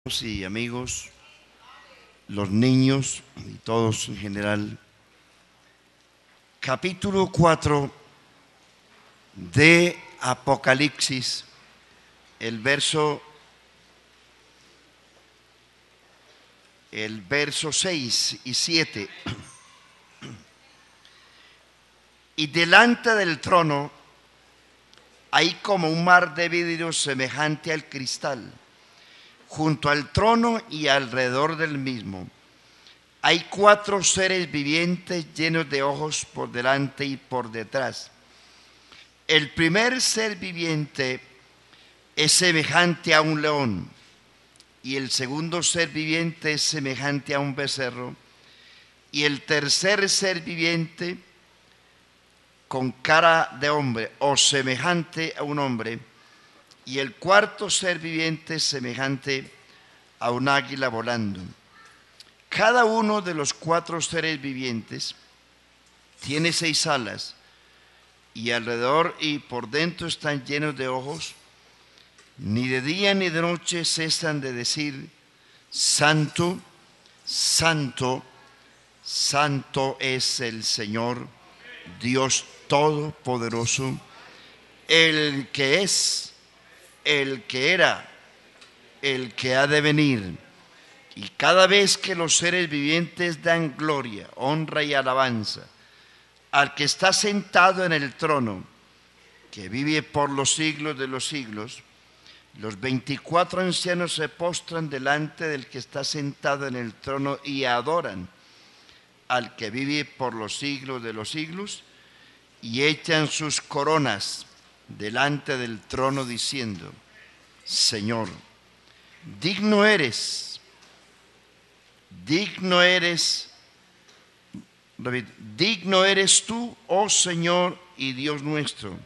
Y amigos, los niños y todos en general, capítulo 4 de Apocalipsis, el verso 6 y 7. Y delante del trono hay como un mar de vidrio semejante al cristal. Junto al trono y alrededor del mismo hay 4 seres vivientes llenos de ojos por delante y por detrás. El primer ser viviente es semejante a un león, y el segundo ser viviente es semejante a un becerro, y el tercer ser viviente con cara de hombre o semejante a un hombre, y el cuarto ser viviente semejante a un águila volando. Cada uno de los 4 seres vivientes tiene 6 alas, y alrededor y por dentro están llenos de ojos. Ni de día ni de noche cesan de decir: Santo, Santo, Santo es el Señor, Dios Todopoderoso, el que es, el que era, el que ha de venir. Y cada vez que los seres vivientes dan gloria, honra y alabanza al que está sentado en el trono, que vive por los siglos de los siglos, los 24 ancianos se postran delante del que está sentado en el trono y adoran al que vive por los siglos de los siglos, y echan sus coronas delante del trono diciendo: Señor, digno eres, digno eres tú, oh Señor y Dios nuestro,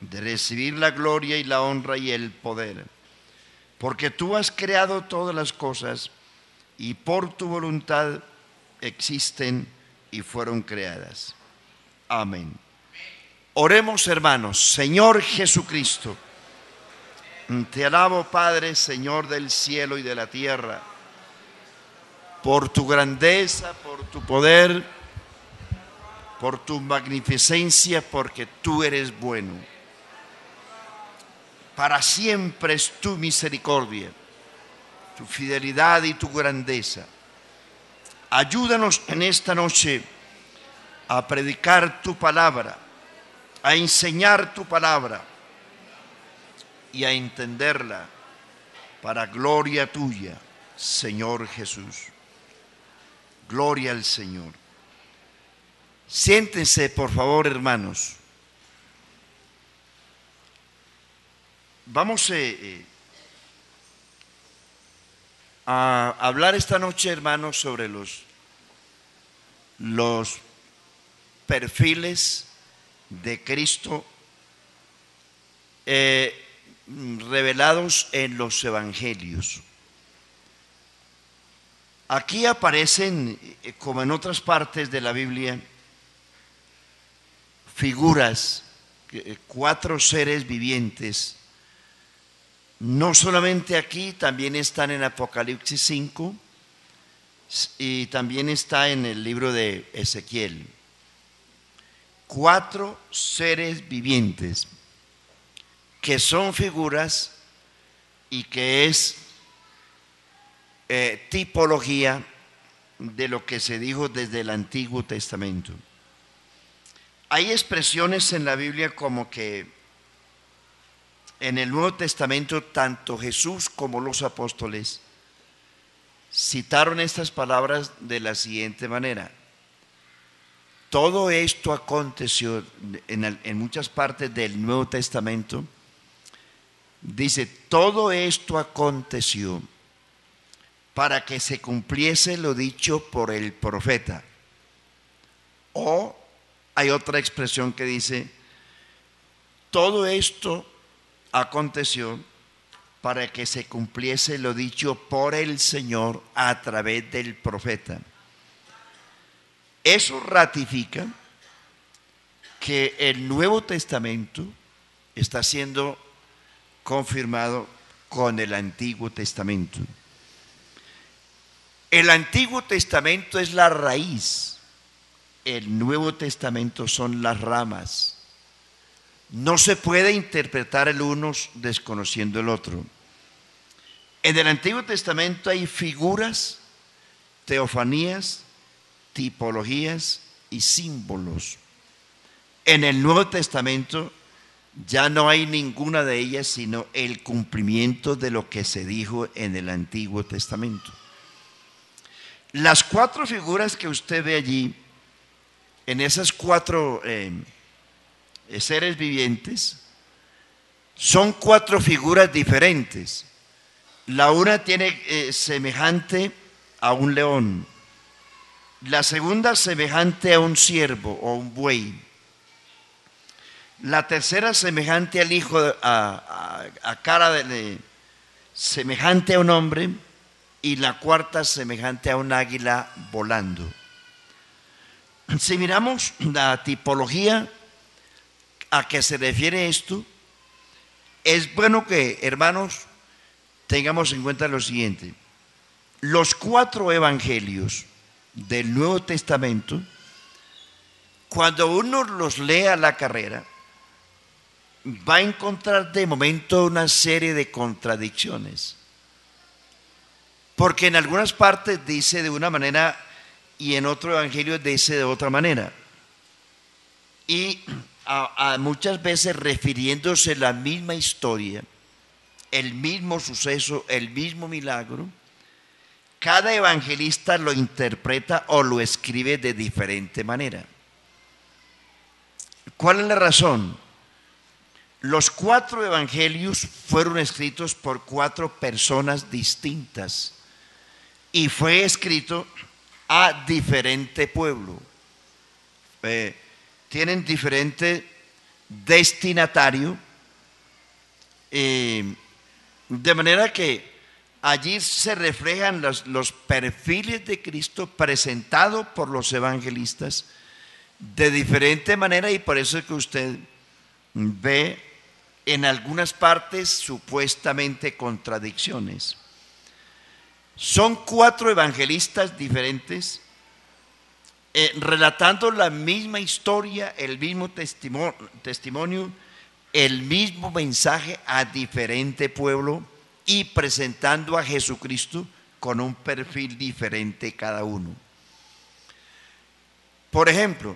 de recibir la gloria y la honra y el poder, porque tú has creado todas las cosas, y por tu voluntad existen y fueron creadas. Amén. Oremos, hermanos. Señor Jesucristo, te alabo, Padre, Señor del cielo y de la tierra, por tu grandeza, por tu poder, por tu magnificencia, porque tú eres bueno. Para siempre es tu misericordia, tu fidelidad y tu grandeza. Ayúdanos en esta noche a predicar tu palabra, a enseñar tu palabra y a entenderla para gloria tuya, Señor Jesús. Gloria al Señor. Siéntense, por favor, hermanos. Vamos a hablar esta noche, hermanos, sobre los perfiles de Cristo revelados en los evangelios. Aquí aparecen, como en otras partes de la Biblia, figuras, 4 seres vivientes. No solamente aquí, también están en Apocalipsis 5 y también está en el libro de Ezequiel. 4 seres vivientes que son figuras y que es tipología de lo que se dijo desde el Antiguo Testamento. Hay expresiones en la Biblia como que en el Nuevo Testamento tanto Jesús como los apóstoles citaron estas palabras de la siguiente manera: todo esto aconteció. En muchas partes del Nuevo Testamento dice: todo esto aconteció para que se cumpliese lo dicho por el profeta. O hay otra expresión que dice: todo esto aconteció para que se cumpliese lo dicho por el Señor a través del profeta. Eso ratifica que el Nuevo Testamento está siendo confirmado con el Antiguo Testamento. El Antiguo Testamento es la raíz, el Nuevo Testamento son las ramas. No se puede interpretar el uno desconociendo el otro. En el Antiguo Testamento hay figuras, teofanías, tipologías y símbolos. En el Nuevo Testamento ya no hay ninguna de ellas, sino el cumplimiento de lo que se dijo en el Antiguo Testamento. Las 4 figuras que usted ve allí, en esas 4 seres vivientes, son 4 figuras diferentes. La una tiene semejante a un león, la segunda semejante a un ciervo o un buey, la tercera semejante al hijo, a cara semejante a un hombre, y la cuarta semejante a un águila volando. Si miramos la tipología a que se refiere esto, es bueno que, hermanos, tengamos en cuenta lo siguiente. Los 4 evangelios del Nuevo Testamento, cuando uno los lee a la carrera, va a encontrar de momento una serie de contradicciones. Porque en algunas partes dice de una manera y en otro evangelio dice de otra manera. Y a muchas veces refiriéndose a la misma historia, el mismo suceso, el mismo milagro, cada evangelista lo interpreta o lo escribe de diferente manera. ¿Cuál es la razón? Los 4 evangelios fueron escritos por 4 personas distintas y fue escrito a diferente pueblo. Tienen diferente destinatario, de manera que allí se reflejan los perfiles de Cristo presentados por los evangelistas de diferente manera, y por eso es que usted ve en algunas partes supuestamente contradicciones. Son 4 evangelistas diferentes, relatando la misma historia, el mismo testimonio, el mismo mensaje a diferente pueblo y presentando a Jesucristo con un perfil diferente cada uno. Por ejemplo,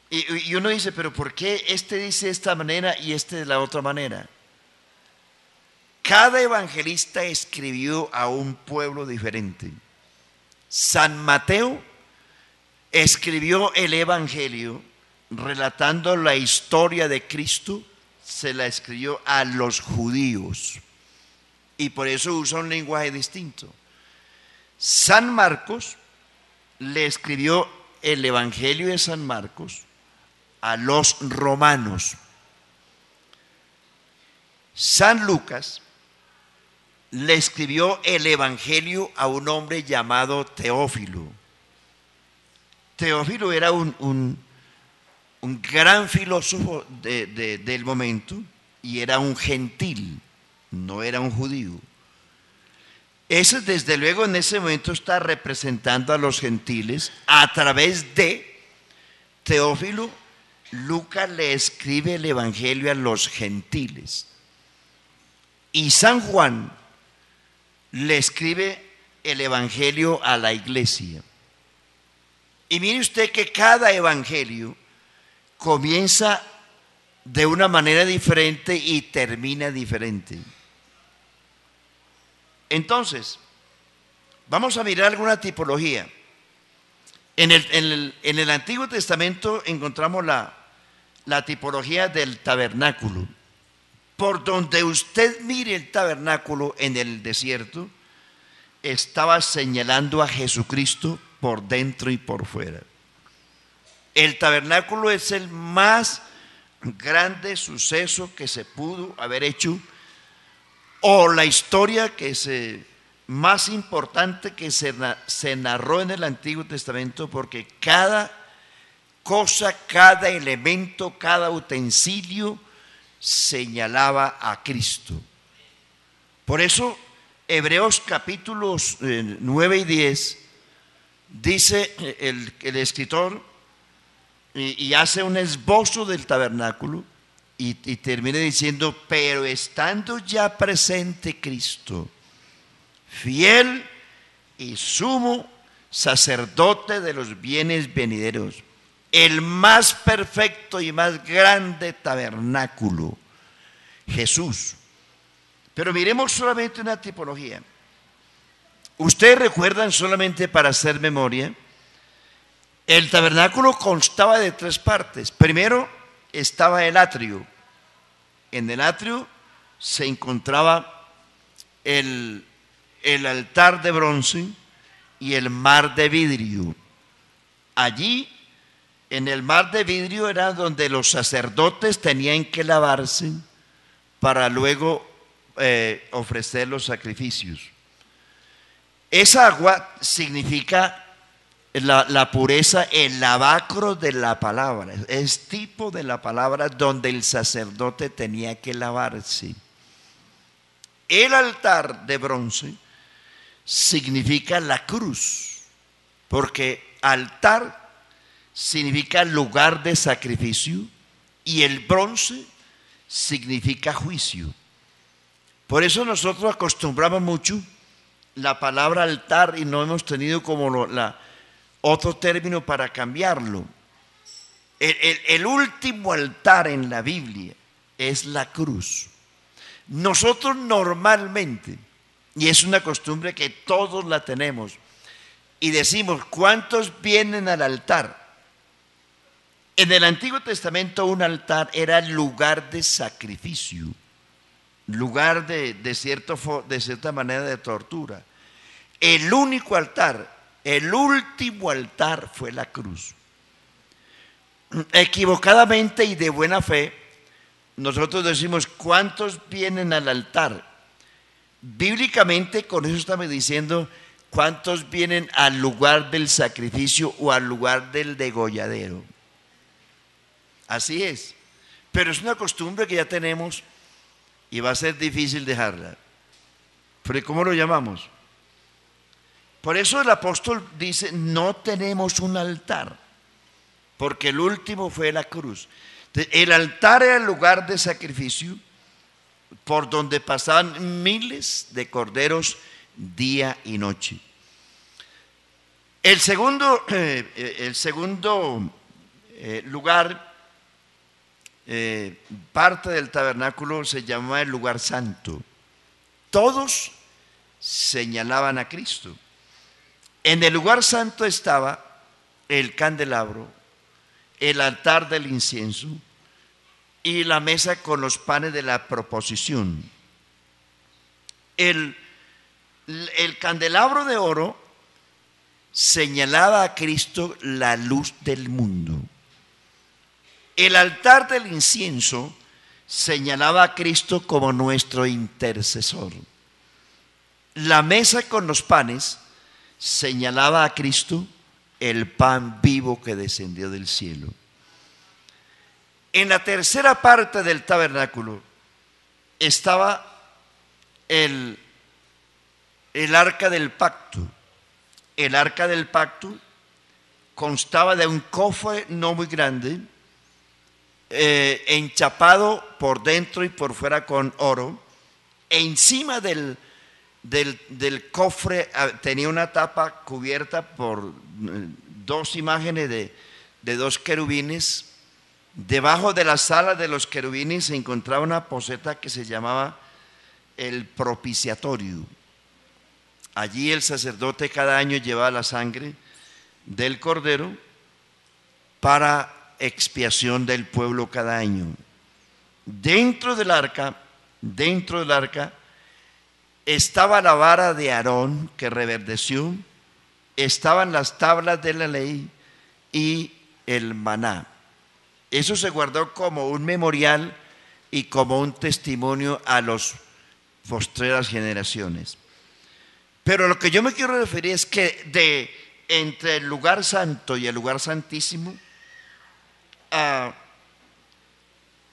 y uno dice, pero ¿por qué este dice de esta manera y este de la otra manera? Cada evangelista escribió a un pueblo diferente. San Mateo escribió el evangelio relatando la historia de Cristo, se la escribió a los judíos y por eso usa un lenguaje distinto. San Marcos le escribió el evangelio de San Marcos a los romanos. San Lucas le escribió el evangelio a un hombre llamado Teófilo. Teófilo era un gran filósofo del momento y era un gentil, no era un judío. Ese, desde luego, en ese momento está representando a los gentiles. A través de Teófilo, Lucas le escribe el evangelio a los gentiles. Y San Juan le escribe el evangelio a la iglesia. Y mire usted que cada evangelio comienza de una manera diferente y termina diferente. Entonces, vamos a mirar alguna tipología. En el Antiguo Testamento encontramos la tipología del tabernáculo. Por donde usted mire el tabernáculo en el desierto, estaba señalando a Jesucristo por dentro y por fuera. El tabernáculo es el más grande suceso que se pudo haber hecho, o la historia que más importante que se narró en el Antiguo Testamento, porque cada cosa, cada elemento, cada utensilio señalaba a Cristo. Por eso Hebreos capítulos 9 y 10, dice el escritor y hace un esbozo del tabernáculo y termina diciendo: pero estando ya presente Cristo, fiel y sumo sacerdote de los bienes venideros, el más perfecto y más grande tabernáculo, Jesús. Pero miremos solamente una tipología. Ustedes recuerdan, solamente para hacer memoria, el tabernáculo constaba de 3 partes. Primero estaba el atrio. En el atrio se encontraba el altar de bronce y el mar de vidrio. Allí, en el mar de vidrio, era donde los sacerdotes tenían que lavarse para luego ofrecer los sacrificios. Esa agua significa la pureza, el lavacro de la palabra. Es tipo de la palabra donde el sacerdote tenía que lavarse. El altar de bronce significa la cruz, porque altar significa lugar de sacrificio y el bronce significa juicio. Por eso nosotros acostumbramos mucho la palabra altar y no hemos tenido como otro término para cambiarlo. El último altar en la Biblia es la cruz. Nosotros normalmente, y es una costumbre que todos la tenemos, y decimos: ¿cuántos vienen al altar? En el Antiguo Testamento un altar era lugar de sacrificio, lugar de cierta manera de tortura. El único altar, el último altar, fue la cruz. Equivocadamente y de buena fe, nosotros decimos: ¿cuántos vienen al altar? Bíblicamente, con eso estamos diciendo: ¿cuántos vienen al lugar del sacrificio o al lugar del degolladero? Así es. Pero es una costumbre que ya tenemos y va a ser difícil dejarla. ¿Pero cómo lo llamamos? Por eso el apóstol dice: no tenemos un altar, porque el último fue la cruz. El altar era el lugar de sacrificio por donde pasaban miles de corderos día y noche. El segundo lugar, parte del tabernáculo, se llamaba el lugar santo. Todos señalaban a Cristo. En el lugar santo estaba el candelabro, el altar del incienso y la mesa con los panes de la proposición. El candelabro de oro señalaba a Cristo, la luz del mundo. El altar del incienso señalaba a Cristo como nuestro intercesor. La mesa con los panes señalaba a Cristo, el pan vivo que descendió del cielo. En la tercera parte del tabernáculo estaba el arca del pacto. El arca del pacto constaba de un cofre no muy grande, enchapado por dentro y por fuera con oro. E encima del cofre tenía una tapa cubierta por 2 imágenes de 2 querubines. Debajo de las alas de los querubines se encontraba una poseta que se llamaba el propiciatorio. Allí el sacerdote cada año llevaba la sangre del cordero para expiación del pueblo cada año. Dentro del arca estaba la vara de Aarón que reverdeció, estaban las tablas de la ley y el maná. Eso se guardó como un memorial y como un testimonio a las postreras generaciones. Pero lo que yo me quiero referir es que entre el lugar santo y el lugar santísimo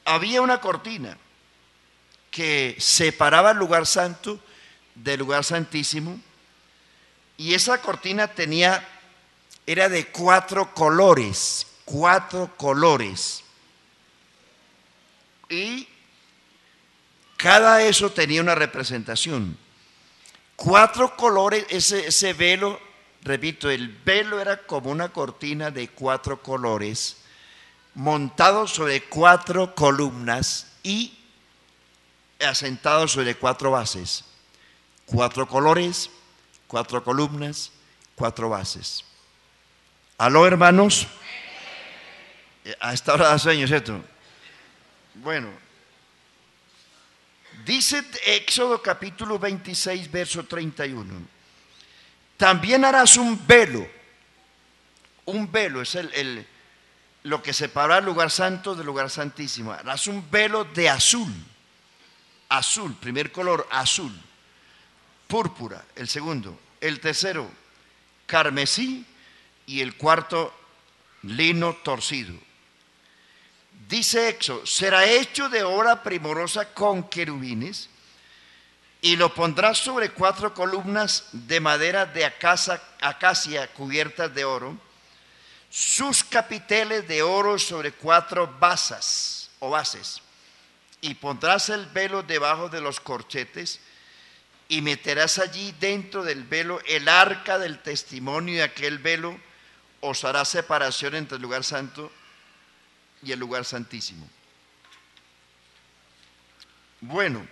había una cortina que separaba el lugar santo del lugar santísimo, y esa cortina era de 4 colores, y cada eso tenía una representación. 4 colores, ese velo, repito, el velo era como una cortina de 4 colores, montado sobre 4 columnas y asentado sobre 4 bases. 4 colores, 4 columnas, 4 bases. ¿Aló, hermanos? A esta hora da sueño, ¿cierto? Bueno, dice Éxodo capítulo 26, verso 31. También harás un velo es lo que separa el lugar santo del lugar santísimo. Harás un velo de azul, primer color, azul. Púrpura, el segundo. El tercero, carmesí. Y el cuarto, lino torcido. Dice Éxodo, será hecho de obra primorosa con querubines, y lo pondrás sobre 4 columnas de madera de acacia cubiertas de oro, sus capiteles de oro sobre 4 basas o bases, y pondrás el velo debajo de los corchetes, y meterás allí dentro del velo el arca del testimonio, y aquel velo os hará separación entre el lugar santo y el lugar santísimo. Bueno,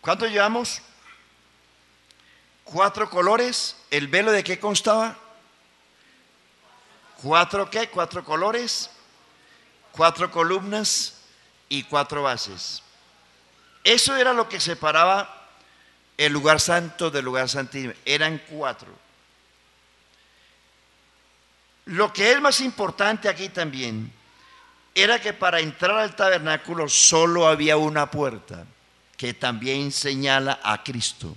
¿cuánto llevamos? 4 colores. ¿El velo de qué constaba? 4 ¿qué? 4 colores, 4 columnas y 4 bases. Eso era lo que separaba el lugar santo del lugar santísimo. Eran 4. Lo que es más importante aquí también era que para entrar al tabernáculo solo había una puerta, que también señala a Cristo.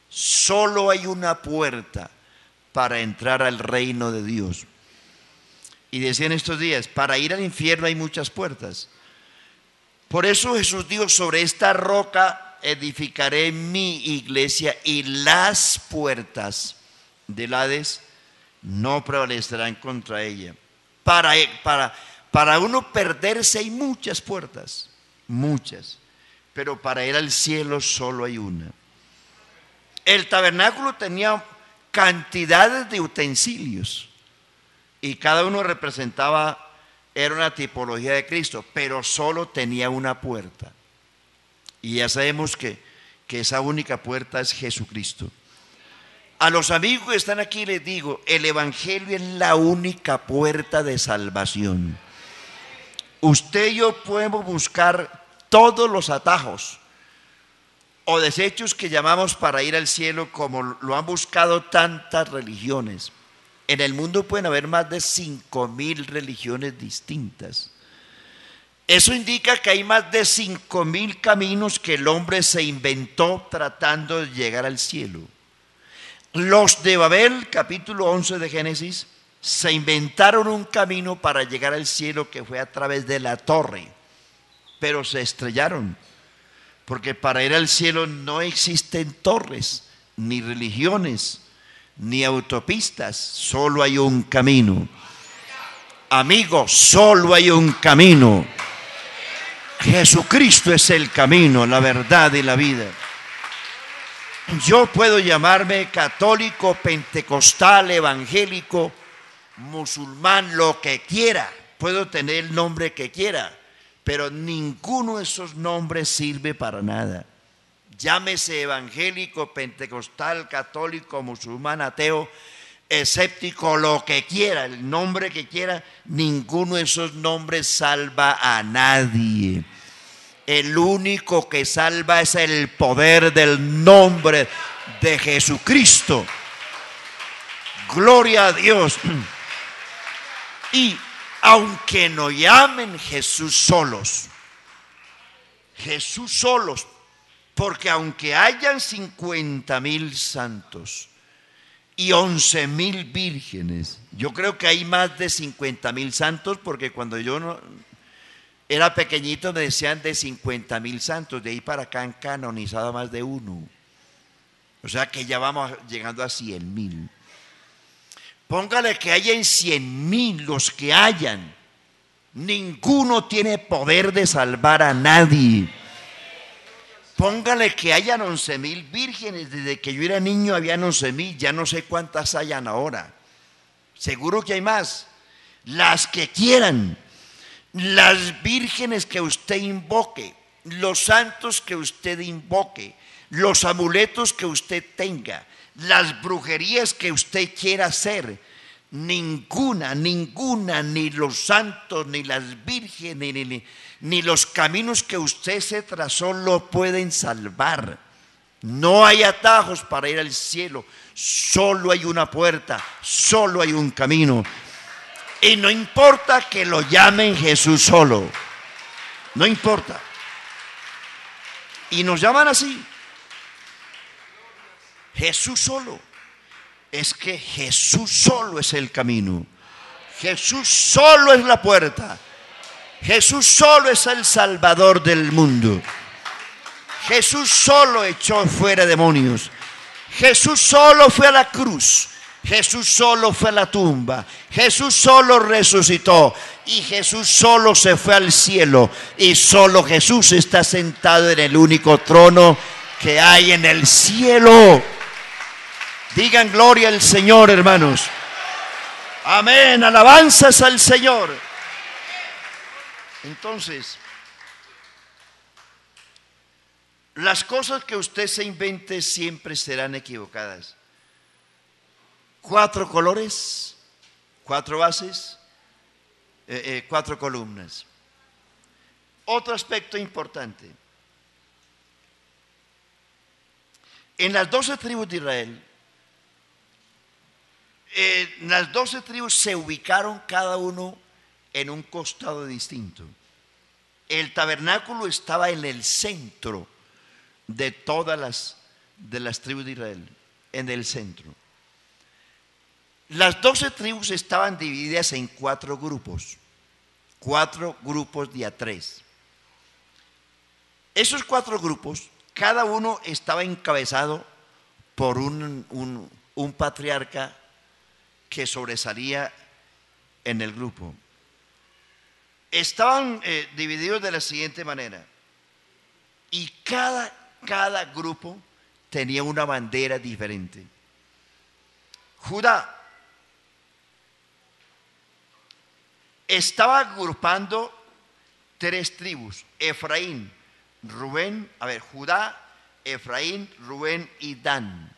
Solo hay una puerta para entrar al reino de Dios. Y decían estos días, para ir al infierno hay muchas puertas. Por eso Jesús dijo, sobre esta roca edificaré mi iglesia, y las puertas del Hades no prevalecerán contra ella. Para uno perderse hay muchas puertas, muchas, pero para ir al cielo solo hay una. El tabernáculo tenía cantidades de utensilios y cada uno representaba, era una tipología de Cristo, pero solo tenía una puerta. Y ya sabemos que esa única puerta es Jesucristo. A los amigos que están aquí les digo, el evangelio es la única puerta de salvación. Usted y yo podemos buscar todos los atajos o desechos que llamamos para ir al cielo, como lo han buscado tantas religiones. En el mundo pueden haber más de 5.000 religiones distintas. Eso indica que hay más de 5.000 caminos que el hombre se inventó tratando de llegar al cielo. Los de Babel, capítulo 11 de Génesis, se inventaron un camino para llegar al cielo que fue a través de la torre, pero se estrellaron, porque para ir al cielo no existen torres, ni religiones, ni autopistas, solo hay un camino. Amigos, solo hay un camino. Jesucristo es el camino, la verdad y la vida. Yo puedo llamarme católico, pentecostal, evangélico, musulmán, lo que quiera. Puedo tener el nombre que quiera, pero ninguno de esos nombres sirve para nada. Llámese evangélico, pentecostal, católico, musulmán, ateo, escéptico, lo que quiera, el nombre que quiera, ninguno de esos nombres salva a nadie. El único que salva es el poder del nombre de Jesucristo. Gloria a Dios. Y aunque no llamen Jesús solos, porque aunque hayan 50.000 santos y 11.000 vírgenes, yo creo que hay más de 50.000 santos, porque cuando yo era pequeñito me decían de 50.000 santos, de ahí para acá han canonizado más de uno. O sea que ya vamos llegando a 100.000. Póngale que hayan 100.000 los que hayan. Ninguno tiene poder de salvar a nadie. Póngale que hayan 11.000 vírgenes. Desde que yo era niño habían 11.000. Ya no sé cuántas hayan ahora. Seguro que hay más. Las que quieran. Las vírgenes que usted invoque. Los santos que usted invoque. Los amuletos que usted tenga, las brujerías que usted quiera hacer, ninguna, ni los santos, ni las vírgenes, ni los caminos que usted se trazó lo pueden salvar. No hay atajos para ir al cielo, solo hay una puerta, solo hay un camino. Y no importa que lo llamen Jesús solo, no importa. Y nos llaman así. Jesús solo. Es que Jesús solo es el camino. Jesús solo es la puerta. Jesús solo es el Salvador del mundo. Jesús solo echó fuera demonios. Jesús solo fue a la cruz. Jesús solo fue a la tumba. Jesús solo resucitó. Y Jesús solo se fue al cielo. Y solo Jesús está sentado en el único trono que hay en el cielo. Digan gloria al Señor, hermanos. Amén, alabanzas al Señor. Entonces, las cosas que usted se invente siempre serán equivocadas. 4 colores, 4 bases, 4 columnas. Otro aspecto importante. En las 12 tribus de Israel, las 12 tribus se ubicaron cada uno en un costado distinto. El tabernáculo estaba en el centro de todas las tribus de Israel, en el centro. Las 12 tribus estaban divididas en 4 grupos de a 3. Esos 4 grupos, cada uno estaba encabezado por un patriarca que sobresalía en el grupo. Estaban divididos de la siguiente manera. Y cada grupo tenía una bandera diferente. Judá estaba agrupando 3 tribus: Efraín, Rubén, Judá, Efraín, Rubén y Dan.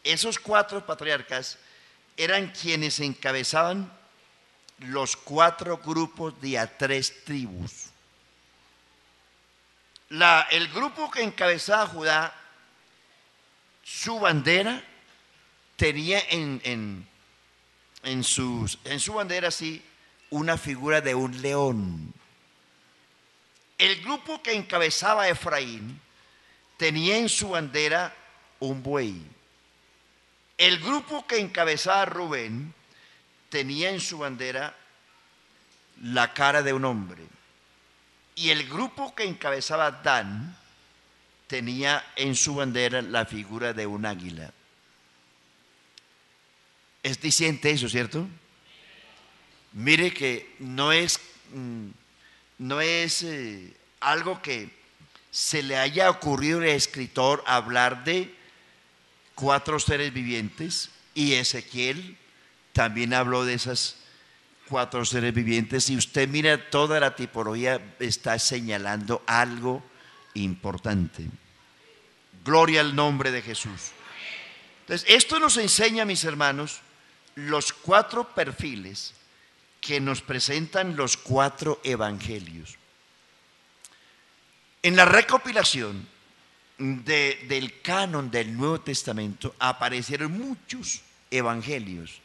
Esos 4 patriarcas eran quienes encabezaban los 4 grupos de a 3 tribus. El grupo que encabezaba Judá, su bandera tenía en su bandera así una figura de un león. El grupo que encabezaba Efraín tenía en su bandera un buey. El grupo que encabezaba Rubén tenía en su bandera la cara de un hombre. Y el grupo que encabezaba Dan tenía en su bandera la figura de un águila. Es diciente eso, ¿cierto? Mire que no es algo que se le haya ocurrido al escritor hablar de 4 seres vivientes, y Ezequiel también habló de esas 4 seres vivientes. Si usted mira toda la tipología, está señalando algo importante. Gloria al nombre de Jesús. Entonces, esto nos enseña, mis hermanos, los 4 perfiles que nos presentan los 4 evangelios. En la recopilación del canon del Nuevo Testamento aparecieron muchos evangelios.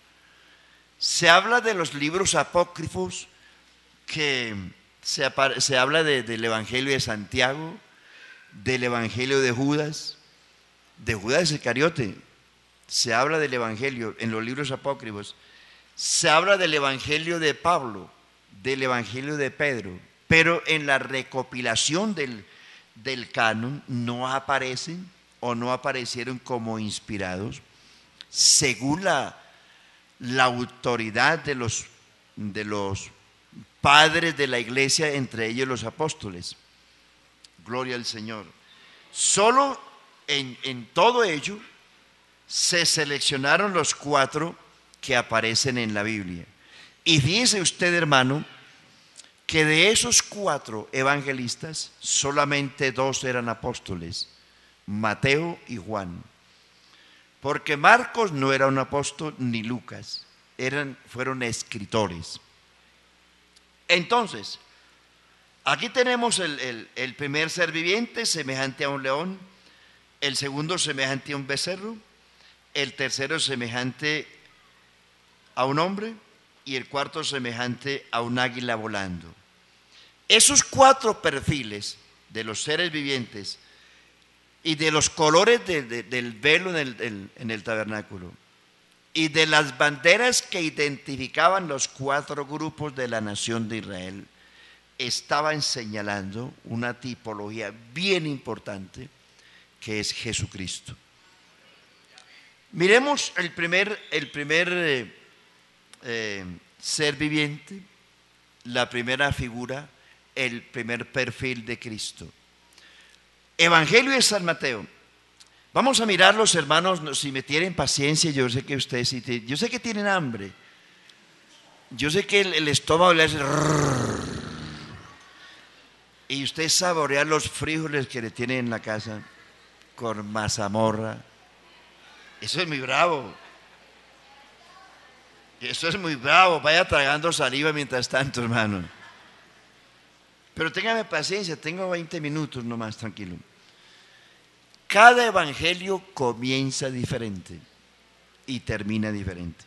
Se habla de los libros apócrifos, que se habla del evangelio de Santiago, del evangelio de Judas Iscariote. Se habla del evangelio en los libros apócrifos. Se habla del evangelio de Pablo, del evangelio de Pedro, pero en la recopilación del canon no aparecen o no aparecieron como inspirados, según la autoridad de los padres de la iglesia, entre ellos los apóstoles. Gloria al Señor. Solo en todo ello se seleccionaron los 4 que aparecen en la Biblia. Y fíjese usted, hermano, que de esos 4 evangelistas, solamente 2 eran apóstoles, Mateo y Juan. Porque Marcos no era un apóstol, ni Lucas, fueron escritores. Entonces, aquí tenemos el primer ser viviente semejante a un león, el segundo semejante a un becerro, el tercero semejante a un hombre y el cuarto semejante a un águila volando. Esos 4 perfiles de los seres vivientes y de los colores del velo en el tabernáculo y de las banderas que identificaban los 4 grupos de la nación de Israel, estaban señalando una tipología bien importante que es Jesucristo. Miremos el primer ser viviente, la primera figura, el primer perfil de Cristo. Evangelio de San Mateo. Vamos a mirar, los hermanos, si me tienen paciencia. Yo sé que ustedes sí, yo sé que tienen hambre. Yo sé que el estómago le hace y usted saborea los frijoles que le tienen en la casa con mazamorra. Eso es muy bravo. Eso es muy bravo. Vaya tragando saliva mientras tanto, hermano. Pero téngame paciencia, tengo 20 minutos nomás, tranquilo. Cada evangelio comienza diferente y termina diferente.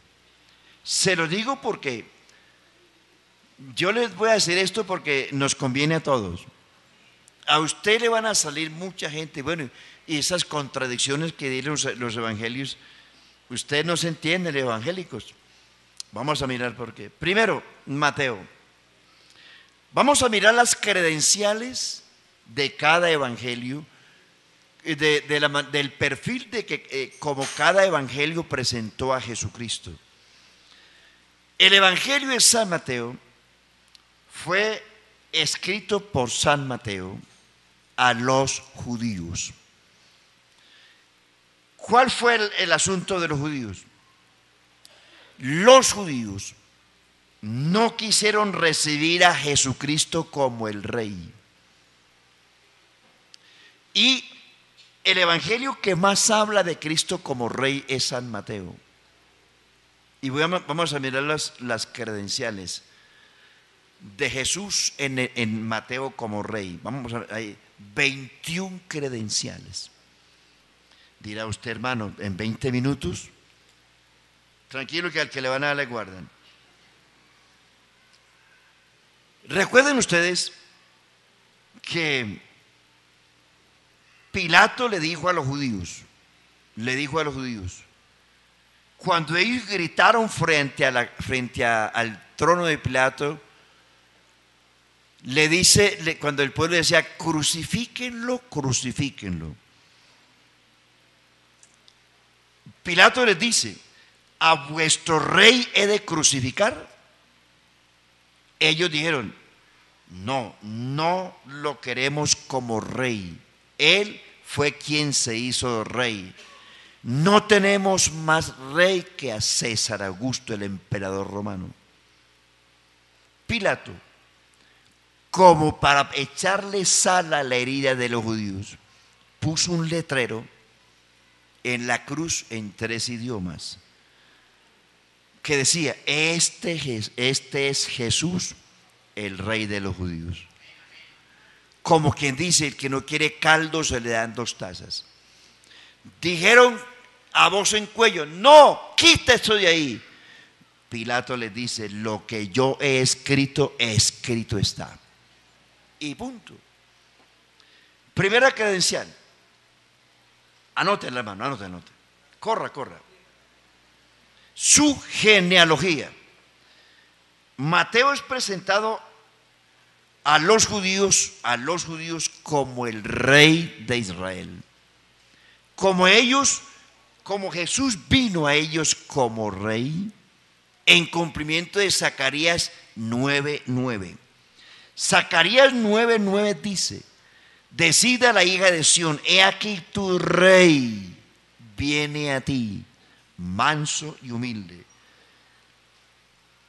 Se lo digo porque yo les voy a decir esto porque nos conviene a todos. A usted le van a salir mucha gente, bueno, y esas contradicciones que dicen los evangelios, usted no se entiende, los evangélicos. Vamos a mirar por qué. Primero, Mateo. Vamos a mirar las credenciales de cada evangelio, del perfil de que como cada evangelio presentó a Jesucristo. El evangelio de San Mateo fue escrito por San Mateo a los judíos. ¿Cuál fue el asunto de los judíos? Los judíos no quisieron recibir a Jesucristo como el rey. Y el evangelio que más habla de Cristo como rey es San Mateo. Y vamos a mirar las credenciales de Jesús en Mateo como rey. Vamos a ver, hay 21 credenciales. Dirá usted, hermano, en 20 minutos, tranquilo que al que le van a dar le guardan. Recuerden ustedes que Pilato le dijo a los judíos, cuando ellos gritaron frente al trono de Pilato, le dice, cuando el pueblo decía, crucifíquenlo, crucifíquenlo. Pilato les dice, ¿a vuestro rey he de crucificar? Ellos dijeron, no, no lo queremos como rey. Él fue quien se hizo rey. No tenemos más rey que a César Augusto, el emperador romano. Pilato, como para echarle sal a la herida de los judíos, puso un letrero en la cruz en 3 idiomas que decía, este es Jesús, el rey de los judíos. Como quien dice, el que no quiere caldo se le dan 2 tazas. Dijeron a voz en cuello, no, quita eso de ahí. Pilato les dice, lo que yo he escrito, escrito está. Y punto. Primera credencial. Anótenla, hermano, anótenla. Corra. Su genealogía. Mateo es presentado a los judíos como el rey de Israel. como Jesús vino a ellos como rey, en cumplimiento de Zacarías 9:9. Zacarías 9:9 dice: decid a la hija de Sión, he aquí tu rey viene a ti, manso y humilde,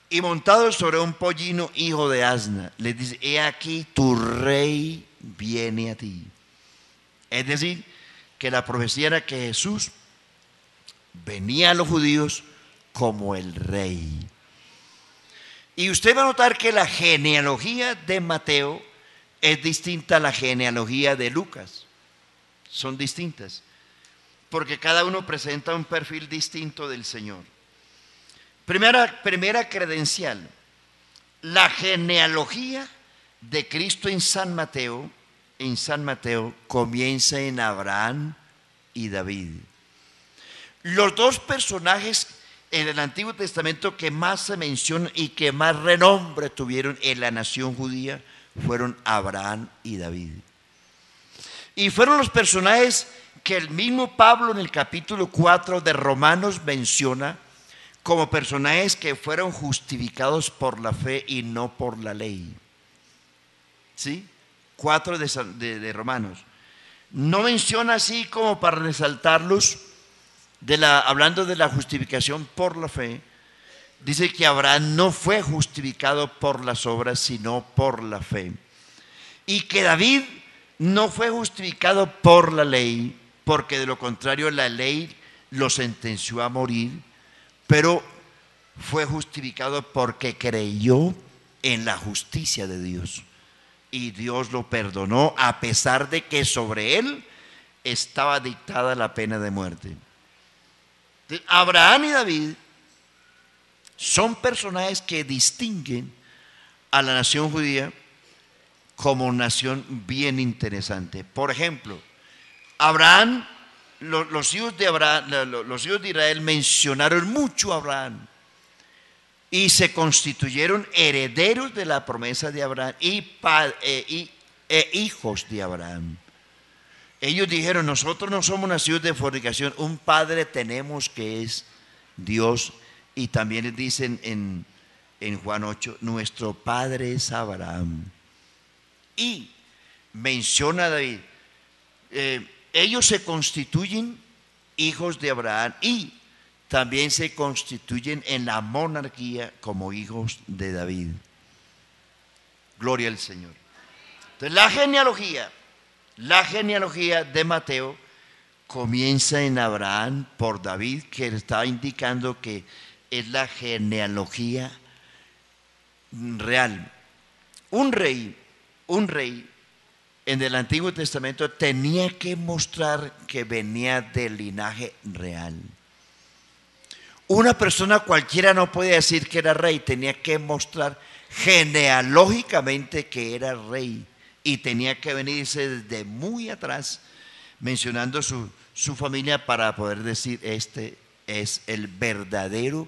y montado sobre un pollino, hijo de asna. Le dice: he aquí tu rey viene a ti. Es decir, que la profecía era que Jesús venía a los judíos como el rey. Y usted va a notar que la genealogía de Mateo es distinta a la genealogía de Lucas. Son distintas, porque cada uno presenta un perfil distinto del Señor. Primera credencial: la genealogía de Cristo en San Mateo comienza en Abraham y David. Los dos personajes en el Antiguo Testamento que más se mencionan y que más renombre tuvieron en la nación judía fueron Abraham y David. Y fueron los personajes que el mismo Pablo en el capítulo 4 de Romanos menciona como personajes que fueron justificados por la fe y no por la ley. ¿Sí? 4 de Romanos. No menciona así como para resaltarlos, hablando de la justificación por la fe. Dice que Abraham no fue justificado por las obras, sino por la fe. Y que David no fue justificado por la ley, porque de lo contrario la ley lo sentenció a morir, pero fue justificado porque creyó en la justicia de Dios. Y Dios lo perdonó a pesar de que sobre él estaba dictada la pena de muerte. Abraham y David son personajes que distinguen a la nación judía como nación bien interesante. Por ejemplo, Abraham, los hijos de Israel mencionaron mucho a Abraham y se constituyeron herederos de la promesa de Abraham e hijos de Abraham. Ellos dijeron: nosotros no somos nacidos de fornicación, un padre tenemos que es Dios. Y también les dicen en Juan 8: nuestro padre es Abraham. Y menciona a David, ellos se constituyen hijos de Abraham y también se constituyen en la monarquía como hijos de David. Gloria al Señor. Entonces la genealogía de Mateo comienza en Abraham por David, que está indicando que es la genealogía real. Un rey en el Antiguo Testamento tenía que mostrar que venía del linaje real. Una persona cualquiera no puede decir que era rey, tenía que mostrar genealógicamente que era rey y tenía que venirse desde muy atrás mencionando su familia para poder decir: este es el verdadero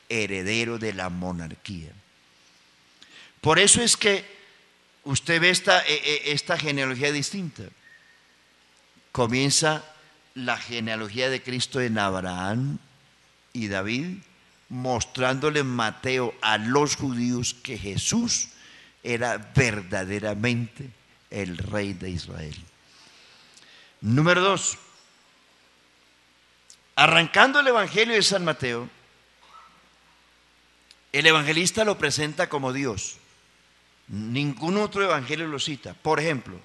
heredero de la monarquía. Por eso es que usted ve esta genealogía distinta. Comienza la genealogía de Cristo en Abraham y David, mostrándole Mateo a los judíos que Jesús era verdaderamente el rey de Israel. Número 2, arrancando el Evangelio de San Mateo, el evangelista lo presenta como Dios. Ningún otro evangelio lo cita. Por ejemplo,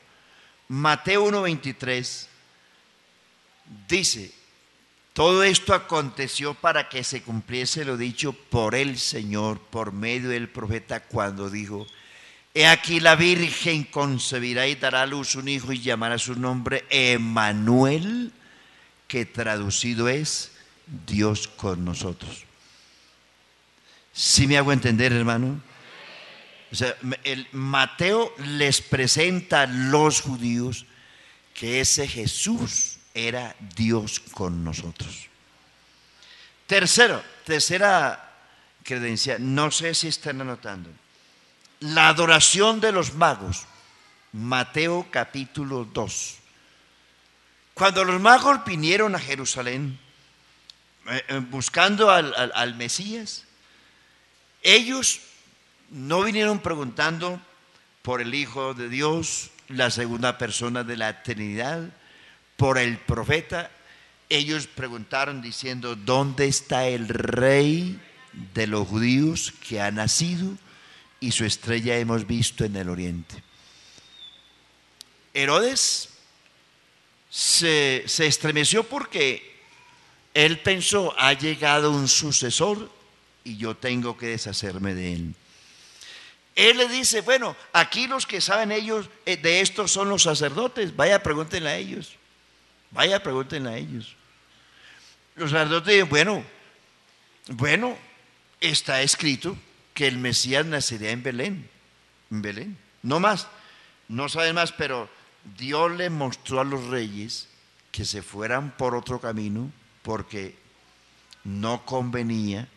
Mateo 1:23 dice: todo esto aconteció para que se cumpliese lo dicho por el Señor por medio del profeta, cuando dijo: he aquí la virgen concebirá y dará a luz un hijo y llamará su nombre Emmanuel, que traducido es Dios con nosotros. ¿Sí me hago entender, hermano? O sea, el Mateo les presenta a los judíos que ese Jesús era Dios con nosotros. Tercera credencial, no sé si están anotando: la adoración de los magos. Mateo capítulo 2. Cuando los magos vinieron a Jerusalén buscando al Mesías, ellos no vinieron preguntando por el Hijo de Dios, la segunda persona de la Trinidad, por el profeta. Ellos preguntaron diciendo: ¿dónde está el Rey de los judíos que ha nacido y su estrella hemos visto en el oriente? Herodes se estremeció porque él pensó: ha llegado un sucesor y yo tengo que deshacerme de él. Él le dice: bueno, aquí los que saben ellos de esto son los sacerdotes, vaya pregúntenle a ellos, vaya pregúntenle a ellos. Los sacerdotes dicen: bueno, está escrito que el Mesías nacería en Belén, no más, no saben más, pero Dios le mostró a los reyes que se fueran por otro camino porque no convenía,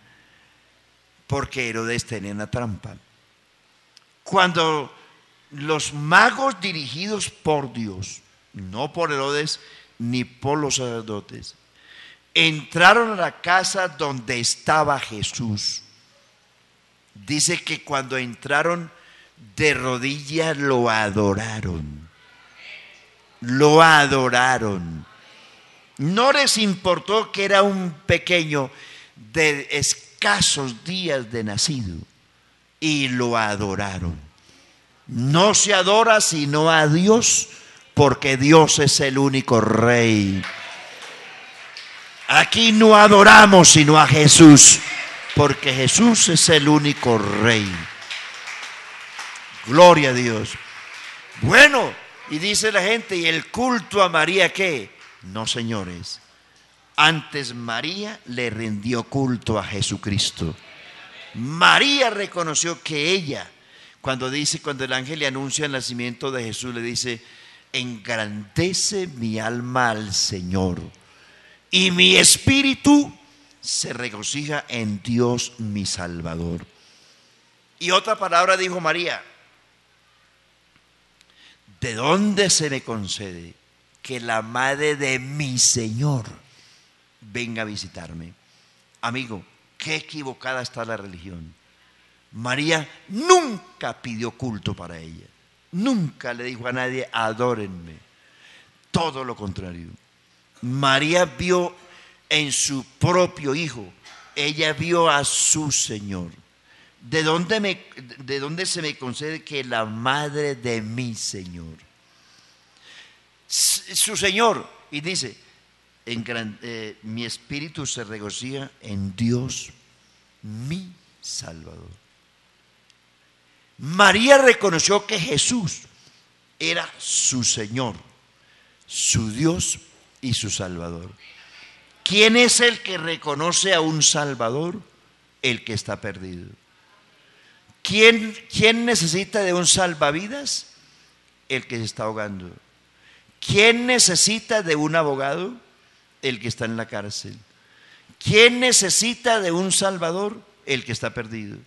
porque Herodes tenía una trampa. Cuando los magos dirigidos por Dios, no por Herodes ni por los sacerdotes, entraron a la casa donde estaba Jesús, dice que cuando entraron de rodillas lo adoraron. Lo adoraron. No les importó que era un pequeño de escasos días de nacido, y lo adoraron. No se adora sino a Dios, porque Dios es el único Rey. Aquí no adoramos sino a Jesús, porque Jesús es el único Rey. Gloria a Dios. Bueno, y dice la gente: ¿y el culto a María qué? No, señores. Antes María le rindió culto a Jesucristo. María reconoció que ella, cuando el ángel le anuncia el nacimiento de Jesús, le dice: engrandece mi alma al Señor, y mi espíritu se regocija en Dios mi Salvador. Y otra palabra dijo María: ¿de dónde se me concede que la madre de mi Señor venga a visitarme? Amigo, qué equivocada está la religión. María nunca pidió culto para ella, nunca le dijo a nadie: adórenme. Todo lo contrario. María vio en su propio hijo, ella vio a su Señor. ¿De dónde se me concede que la madre de mi Señor? Su Señor. Y dice: mi espíritu se regocija en Dios mi Salvador. María reconoció que Jesús era su Señor, su Dios y su Salvador. ¿Quién es el que reconoce a un Salvador? El que está perdido. ¿Quién necesita de un salvavidas? El que se está ahogando. ¿Quién necesita de un abogado? El que está en la cárcel. ¿Quién necesita de un Salvador? El que está perdido.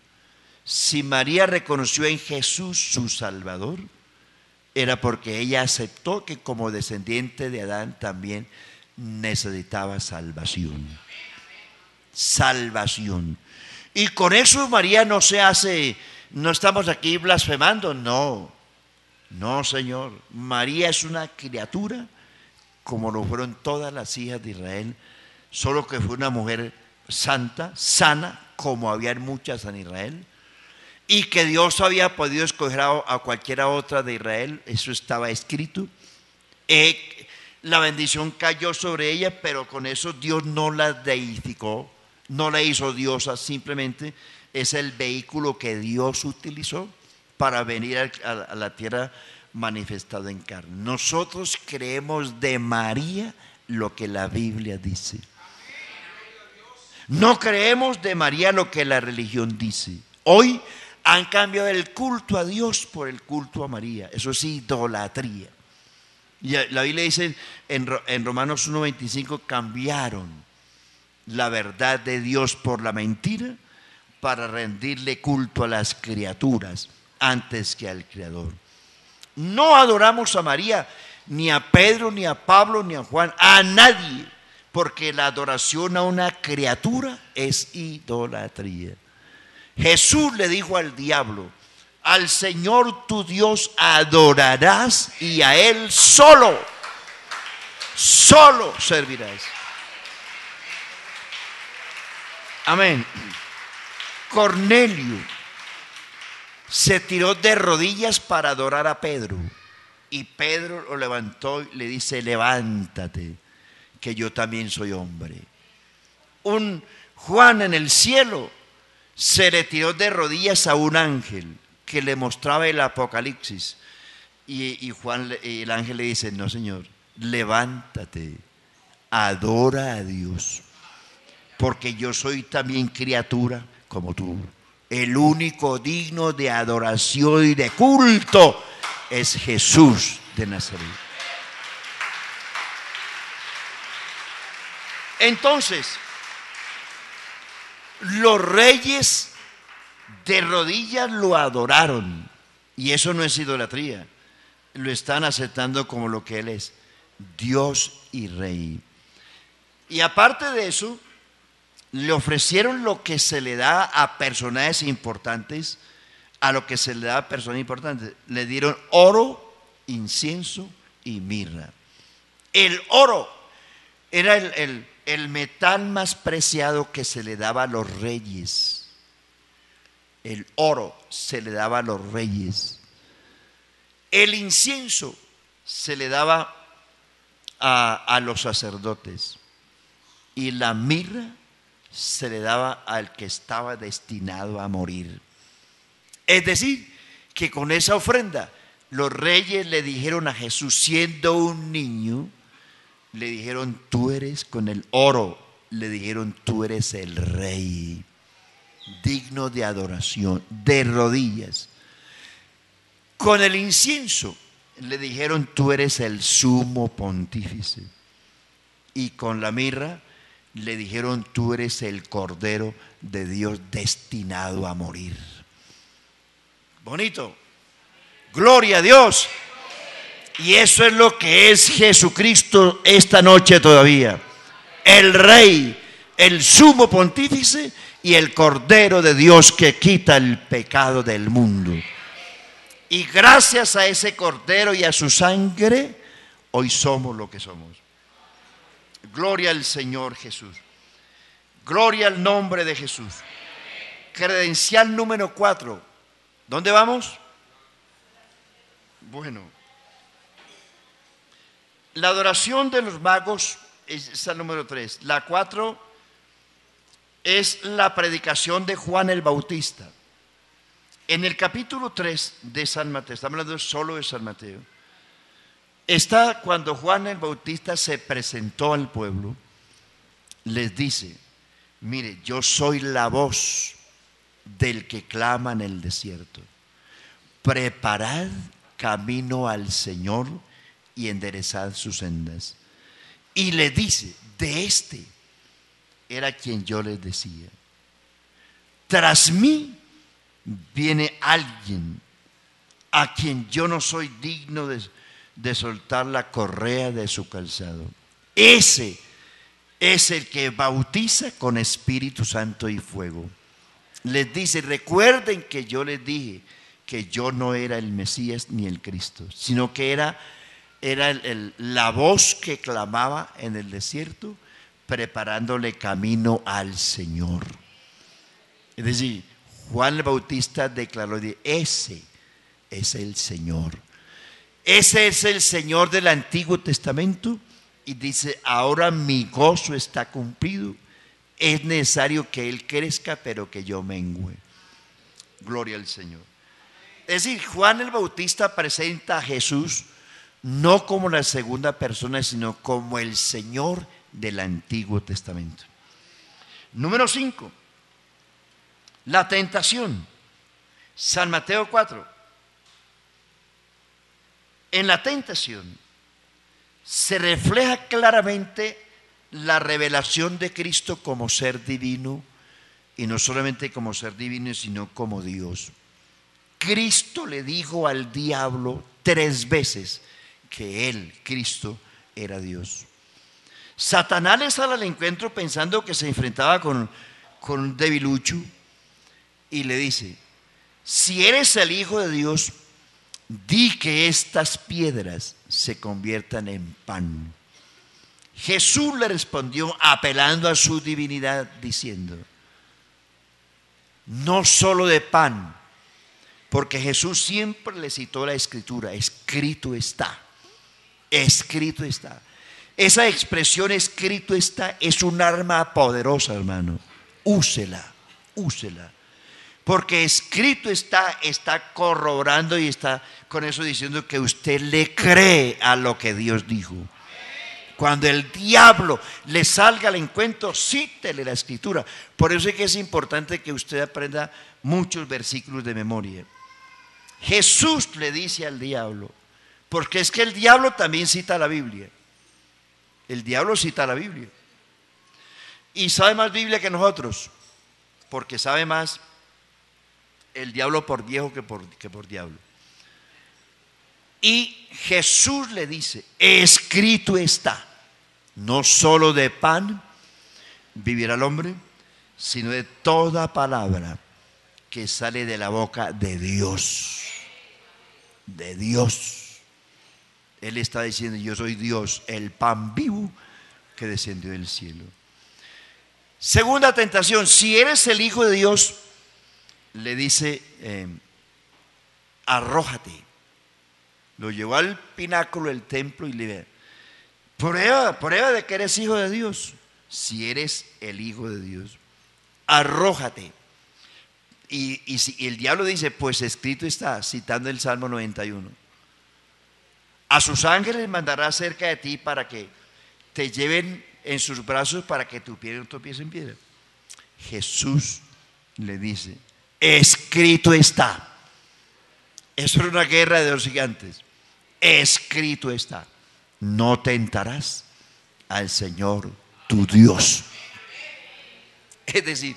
Si María reconoció en Jesús su Salvador, era porque ella aceptó que como descendiente de Adán también necesitaba salvación. Salvación. Y con eso María no estamos aquí blasfemando, no, Señor. María es una criatura como lo fueron todas las hijas de Israel, solo que fue una mujer santa, sana, como había muchas en Israel, y que Dios había podido escoger a cualquiera otra de Israel, eso estaba escrito. La bendición cayó sobre ella, pero con eso Dios no la deificó, no la hizo diosa, simplemente es el vehículo que Dios utilizó para venir a la tierra manifestado en carne. Nosotros creemos de María lo que la Biblia dice. No creemos de María lo que la religión dice. Hoy han cambiado el culto a Dios por el culto a María. Eso es idolatría. Y la Biblia dice en Romanos 1:25: cambiaron la verdad de Dios por la mentira para rendirle culto a las criaturas antes que al Creador. No adoramos a María ni a Pedro, ni a Pablo, ni a Juan, a nadie, porque la adoración a una criatura es idolatría. Jesús le dijo al diablo: al Señor tu Dios adorarás y a Él solo servirás. Amén. Cornelio se tiró de rodillas para adorar a Pedro, y Pedro lo levantó y le dice: levántate, que yo también soy hombre. Un Juan en el cielo se le tiró de rodillas a un ángel que le mostraba el Apocalipsis, y el ángel le dice: no, Señor, levántate, adora a Dios, porque yo soy también criatura como tú. El único digno de adoración y de culto es Jesús de Nazaret. Entonces, los reyes de rodillas lo adoraron, y eso no es idolatría. Lo están aceptando como lo que Él es, Dios y Rey. Y aparte de eso, le ofrecieron lo que se le da a personajes importantes, a lo que se le da a personas importantes. Le dieron oro, incienso y mirra. El oro era el metal más preciado que se le daba a los reyes. El oro se le daba a los reyes. El incienso se le daba a los sacerdotes. Y la mirra se le daba al que estaba destinado a morir. Es decir, que con esa ofrenda los reyes le dijeron a Jesús, siendo un niño, le dijeron: tú eres, con el oro, le dijeron: tú eres el rey, digno de adoración, de rodillas. Con el incienso le dijeron: tú eres el sumo pontífice. Y con la mirra le dijeron: tú eres el Cordero de Dios destinado a morir. Bonito. Gloria a Dios. Y eso es lo que es Jesucristo esta noche todavía. El Rey, el Sumo Pontífice y el Cordero de Dios que quita el pecado del mundo. Y gracias a ese Cordero y a su sangre, hoy somos lo que somos. Gloria al Señor Jesús. Gloria al nombre de Jesús. Credencial número 4. ¿Dónde vamos? Bueno, la adoración de los magos es el número 3. La 4 es la predicación de Juan el Bautista. En el capítulo 3 de San Mateo, estamos hablando solo de San Mateo, está cuando Juan el Bautista se presentó al pueblo, les dice: mire, yo soy la voz del que clama en el desierto. Preparad camino al Señor y enderezad sus sendas. Y le dice: de este era quien yo les decía: tras mí viene alguien a quien yo no soy digno de soltar la correa de su calzado. Ese es el que bautiza con Espíritu Santo y fuego. Les dice: recuerden que yo les dije que yo no era el Mesías ni el Cristo, sino que era la voz que clamaba en el desierto, preparándole camino al Señor. Es decir, Juan el Bautista declaró: ese es el Señor. Ese es el Señor del Antiguo Testamento. Y dice: ahora mi gozo está cumplido. Es necesario que Él crezca, pero que yo mengüe. Gloria al Señor. Es decir, Juan el Bautista presenta a Jesús no como la segunda persona, sino como el Señor del Antiguo Testamento. Número 5. La tentación. San Mateo 4. En la tentación se refleja claramente la revelación de Cristo como ser divino, y no solamente como ser divino, sino como Dios. Cristo le dijo al diablo 3 veces que Él, Cristo, era Dios. Satanás le sale al encuentro pensando que se enfrentaba con un debilucho y le dice: si eres el Hijo de Dios, di que estas piedras se conviertan en pan. Jesús le respondió apelando a su divinidad diciendo: no solo de pan, porque Jesús siempre le citó la Escritura, escrito está, escrito está. Esa expresión escrito está es un arma poderosa, hermano. Úsela, úsela. Porque escrito está corroborando y está con eso diciendo que usted le cree a lo que Dios dijo. Cuando el diablo le salga al encuentro, cítele la Escritura. Por eso es que es importante que usted aprenda muchos versículos de memoria. Jesús le dice al diablo, porque es que el diablo también cita la Biblia. El diablo cita la Biblia. Y sabe más Biblia que nosotros, porque sabe más el diablo por viejo que por diablo. Y Jesús le dice: escrito está, no solo de pan vivirá el hombre, sino de toda palabra que sale de la boca de Dios. De Dios. Él está diciendo: yo soy Dios, el pan vivo que descendió del cielo. Segunda tentación: si eres el Hijo de Dios, le dice, arrójate. Lo llevó al pináculo del templo y le dice: prueba de que eres hijo de Dios. Si eres el Hijo de Dios, arrójate. Y el diablo dice: pues escrito está, citando el Salmo 91. A sus ángeles mandará cerca de ti para que te lleven en sus brazos para que tu pie no tropiece en piedra. Jesús le dice: escrito está. Eso era una guerra de dos gigantes. Escrito está: no tentarás al Señor tu Dios. Es decir,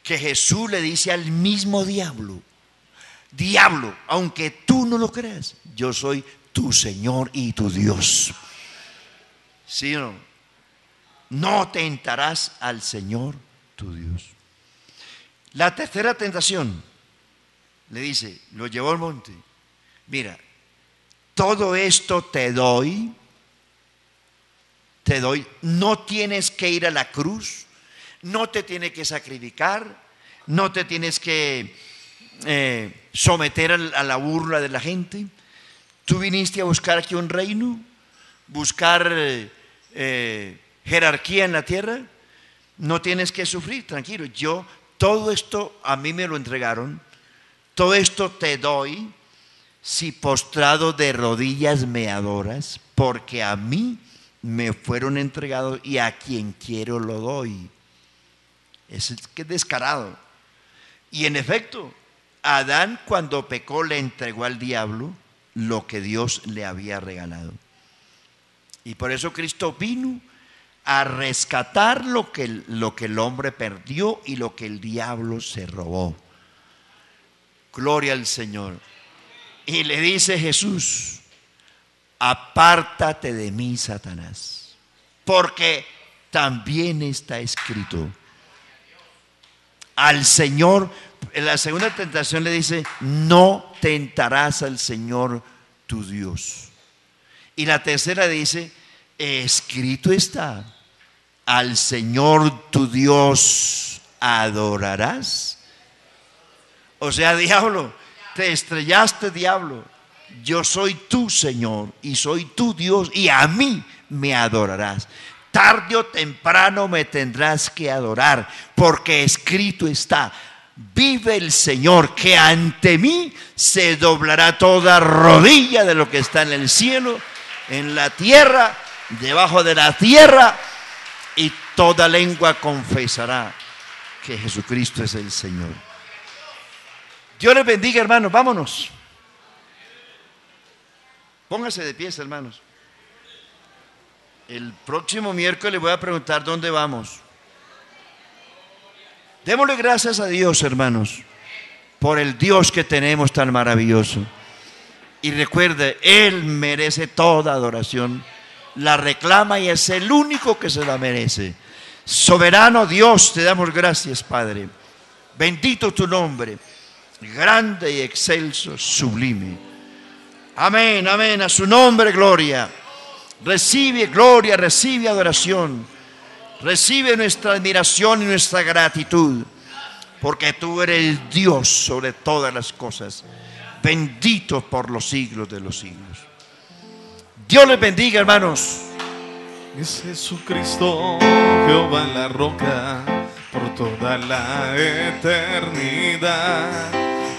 que Jesús le dice al mismo diablo: diablo, aunque tú no lo creas, yo soy tu Señor y tu Dios. ¿Sí o no? No tentarás al Señor tu Dios. La tercera tentación, le dice, lo llevó al monte: mira, todo esto te doy, no tienes que ir a la cruz, no te tienes que sacrificar, no te tienes que someter a la burla de la gente. Tú viniste a buscar aquí un reino, buscar jerarquía en la tierra. No tienes que sufrir, tranquilo. Todo esto a mí me lo entregaron, todo esto te doy si postrado de rodillas me adoras, porque a mí me fueron entregados y a quien quiero lo doy. Es que descarado. Y en efecto, Adán, cuando pecó, le entregó al diablo lo que Dios le había regalado. Y por eso Cristo vino a rescatar lo que el hombre perdió y lo que el diablo se robó. Gloria al Señor. Y le dice Jesús: apártate de mí, Satanás, porque también está escrito. Al Señor, en la segunda tentación le dice: no tentarás al Señor tu Dios. Y la tercera dice: escrito está, al Señor tu Dios adorarás. O sea, diablo, te estrellaste, diablo. Yo soy tu Señor y soy tu Dios y a mí me adorarás. Tarde o temprano me tendrás que adorar, porque escrito está: vive el Señor, que ante mí se doblará toda rodilla de lo que está en el cielo, en la tierra, debajo de la tierra, y toda lengua confesará que Jesucristo es el Señor. Dios les bendiga, hermanos. Vámonos. Pónganse de pies, hermanos. El próximo miércoles voy a preguntar dónde vamos. Démosle gracias a Dios, hermanos, por el Dios que tenemos tan maravilloso. Y recuerde, Él merece toda adoración. La reclama y es el único que se la merece. Soberano Dios, te damos gracias, Padre. Bendito tu nombre, grande y excelso, sublime. Amén, amén, a su nombre gloria. Recibe gloria, recibe adoración. Recibe nuestra admiración y nuestra gratitud, porque tú eres Dios sobre todas las cosas. Bendito por los siglos de los siglos. Dios les bendiga, hermanos. Es Jesucristo, Jehová la roca, por toda la eternidad.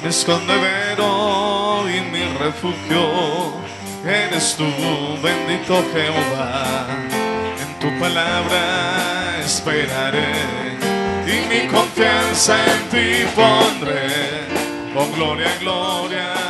Mi escondedero y mi refugio, eres tú, bendito Jehová. En tu palabra esperaré y mi confianza en ti pondré. Oh, gloria, gloria.